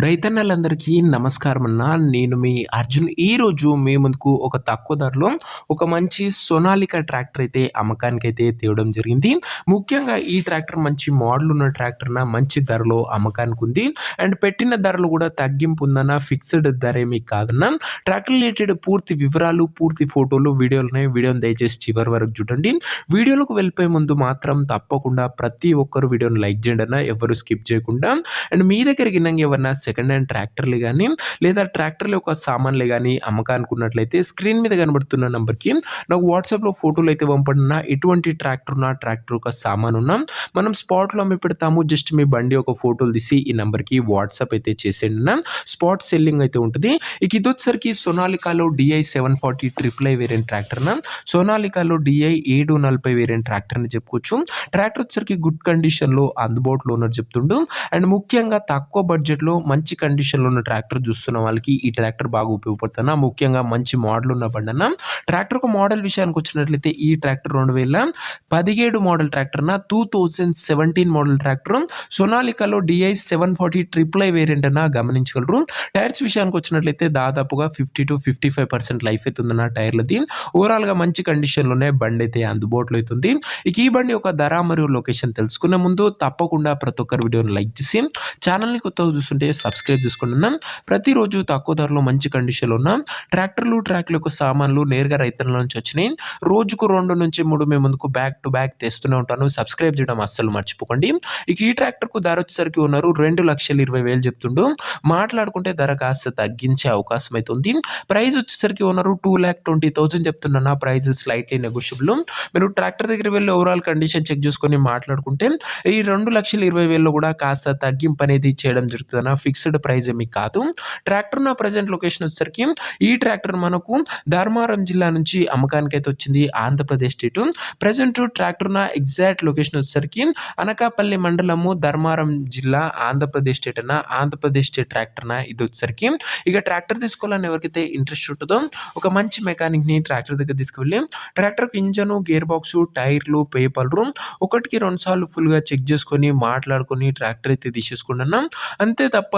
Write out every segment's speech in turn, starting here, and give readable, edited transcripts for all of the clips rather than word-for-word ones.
రైతన్నలందరికీ నమస్కారం అన్న. నేను మీ అర్జున్. ఈరోజు మీ ముందుకు ఒక తక్కువ ధరలో ఒక మంచి సోనాలికా ట్రాక్టర్ అయితే అమ్మకానికైతే తేవడం జరిగింది. ముఖ్యంగా ఈ ట్రాక్టర్ మంచి మోడల్ ఉన్న ట్రాక్టర్ అన్న, మంచి ధరలో అమ్మకానికి ఉంది. అండ్ పెట్టిన ధరలు కూడా తగ్గింపు ఉందన్న, ఫిక్స్డ్ ధర ఏమీ కాదన్న. ట్రాక్టర్ రిలేటెడ్ పూర్తి వివరాలు, పూర్తి ఫోటోలు, వీడియోలు ఉన్నాయి. వీడియోని దయచేసి చివరి వరకు చూడండి. వీడియోలకు వెళ్ళిపోయే ముందు మాత్రం తప్పకుండా ప్రతి ఒక్కరు వీడియోని లైక్ చేయండి అన్న, ఎవరు స్కిప్ చేయకుండా. అండ్ మీ దగ్గరికి ఏమన్నా సెకండ్ హ్యాండ్ ట్రాక్టర్లు కానీ లేదా ట్రాక్టర్ల యొక్క సామాన్లు కానీ అమ్మకానికి ఉన్నట్లయితే స్క్రీన్ మీద కనబడుతున్న నెంబర్కి నాకు వాట్సాప్లో ఫోటోలు అయితే పంపడినా, ఎటువంటి ట్రాక్టర్ ఉన్నా, ట్రాక్టర్ యొక్క సామాన్ ఉన్నా మనం స్పాట్లో అమ్మి పెడతాము. జస్ట్ మీ బండి ఒక ఫోటోలు తీసి ఈ నెంబర్కి వాట్సాప్ అయితే చేసేయండి అన్న. స్పాట్ సెల్లింగ్ అయితే ఉంటుంది. ఇక ఇది వచ్చేసరికి సోనాలికాలో DI 740 ట్రిపుల్ వేరియంట్ ట్రాక్టర్ అన్న. సోనాలికాలో DI 740 వేరియంట్ ట్రాక్టర్ అని చెప్పుకోవచ్చు. ట్రాక్టర్ వచ్చేసరికి గుడ్ కండిషన్లో అందుబాటులో ఉన్నట్టు చెప్తుండు. అండ్ ముఖ్యంగా తక్కువ బడ్జెట్లో మంచి కండిషన్లో ఉన్న ట్రాక్టర్ చూస్తున్న వాళ్ళకి ఈ ట్రాక్టర్ బాగా ఉపయోగపడుతున్నా. ముఖ్యంగా మంచి మోడల్ ఉన్న బండి అన్న. ట్రాక్టర్ ఒక మోడల్ విషయానికి వచ్చినట్లయితే ఈ ట్రాక్టర్ 2017 మోడల్ ట్రాక్టర్ అన్న. 2017 మోడల్ ట్రాక్టర్ సోనాలికాలో DI 740 ట్రిపుల్ వేరియంట్ అన్న గమనించగలరు. టైర్స్ విషయానికి వచ్చినట్లయితే దాదాపుగా 50 to 55% లైఫ్ అయితే ఉందన్న టైర్లది. ఓవరాల్గా మంచి కండిషన్లోనే బండి అయితే అందుబాటులో అవుతుంది. ఇక ఈ బండి యొక్క ధర మరియు లొకేషన్ తెలుసుకునే ముందు తప్పకుండా ప్రతి ఒక్కరు వీడియోని లైక్ చేసి ఛానల్ని కొత్తగా చూస్తుంటే సబ్స్క్రైబ్ చేసుకుంటున్నాం. ప్రతిరోజు తక్కువ ధరలో మంచి కండిషన్లో ఉన్న ట్రాక్టర్లు, ట్రాక్ల యొక్క సామాన్లు నేరుగా రైతుల నుంచి వచ్చినాయి. రోజుకు 2 నుంచి 3 మేము ముందుకు బ్యాక్ టు బ్యాక్ తెస్తూనే ఉంటాను. సబ్స్క్రైబ్ చేయడం అస్సలు మర్చిపోకండి. ఇక ఈ ట్రాక్టర్కు ధర వచ్చేసరికి ఉన్నారు 2,20,000 చెప్తుండు. మాట్లాడుకుంటే ధర కాస్త తగ్గించే అవకాశం అయితే ఉంది. ప్రైస్ వచ్చేసరికి ఉన్నారు 2,20,000 చెప్తున్నా. Price slightly negotiable. మీరు ట్రాక్టర్ దగ్గర వెళ్ళి ఓవరాల్ కండిషన్ చెక్ చేసుకొని మాట్లాడుకుంటే ఈ 2,20,000లో కూడా కాస్త తగ్గింపు అనేది చేయడం జరుగుతుందన్న. ఫిక్స్డ్ ప్రైస్ ఏమి కాదు. ట్రాక్టర్ నా ప్రజెంట్ లొకేషన్ వచ్చేసరికి ఈ ట్రాక్టర్ మనకు ధర్మారం జిల్లా నుంచి అమ్మకానికి అయితే వచ్చింది, ఆంధ్రప్రదేశ్ స్టేట్. ప్రజెంట్ ట్రాక్టర్ నా ఎగ్జాక్ట్ లొకేషన్ వచ్చేసరికి అనకాపల్లి మండలము, ధర్మారం జిల్లా, ఆంధ్రప్రదేశ్ స్టేట్ అన్న. ఆంధ్రప్రదేశ్ స్టేట్ ట్రాక్టర్ నా ఇది వచ్చేసరికి. ఇక ట్రాక్టర్ తీసుకోవాలని ఎవరికైతే ఇంట్రెస్ట్ ఉంటుందో ఒక మంచి మెకానిక్ని ట్రాక్టర్ దగ్గర తీసుకువెళ్ళి ట్రాక్టర్కి ఇంజను, గేర్ బాక్సు, టైర్లు, పేపర్లు ఒకటికి 2 సార్లు ఫుల్గా చెక్ చేసుకొని మాట్లాడుకొని ట్రాక్టర్ అయితే తీసేసుకున్నాం. అంతే తప్ప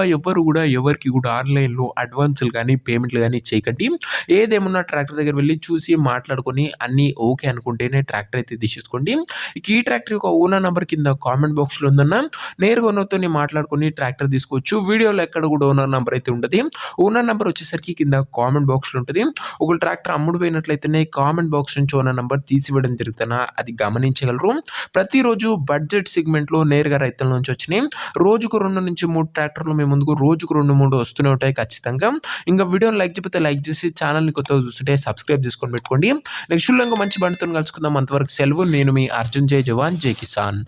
ఎవరికి కూడా ఆన్లైన్లో అడ్వాన్సులు కానీ పేమెంట్లు కానీ చేయకండి. ఏదేమన్నా ట్రాక్టర్ దగ్గర వెళ్ళి చూసి మాట్లాడుకొని అన్నీ ఓకే అనుకుంటేనే ట్రాక్టర్ అయితే తీసేసుకోండి. ఇక ఈ ట్రాక్టర్ యొక్క ఓనర్ నెంబర్ కింద కామెంట్ బాక్స్లో ఉందన్న. నేరుగా ఓనర్తో మాట్లాడుకొని ట్రాక్టర్ తీసుకోవచ్చు. వీడియోలో ఎక్కడ కూడా ఓనర్ నెంబర్ అయితే ఉంటుంది. ఓనర్ నెంబర్ వచ్చేసరికి కింద కామెంట్ బాక్స్లో ఉంటుంది. ఒక ట్రాక్టర్ అమ్ముడు పోయినట్లయితేనే కామెంట్ బాక్స్ నుంచి ఓనర్ నెంబర్ తీసివ్వడం జరుగుతున్నా, అది గమనించగలరు. ప్రతిరోజు బడ్జెట్ సెగ్మెంట్లో నేరుగా రైతుల నుంచి వచ్చినాయి. రోజుకు 2 నుంచి 3 ట్రాక్టర్లు మేము ముందుకు రోజుకు 2, 3 వస్తూనే ఉంటాయి ఖచ్చితంగా. ఇంకా వీడియోని లైక్ చేయకపోతే లైక్ చేసి ఛానల్ని కొత్తగా చూస్తుంటే సబ్స్క్రైబ్ చేసుకొని పెట్టుకోండి. నెక్స్ట్ ఇంకా మంచి బండితో కలుసుకుందాం. అంతవరకు సెలవు. నేను మీ అర్జున్. జై జవాన్, జై కిసాన్.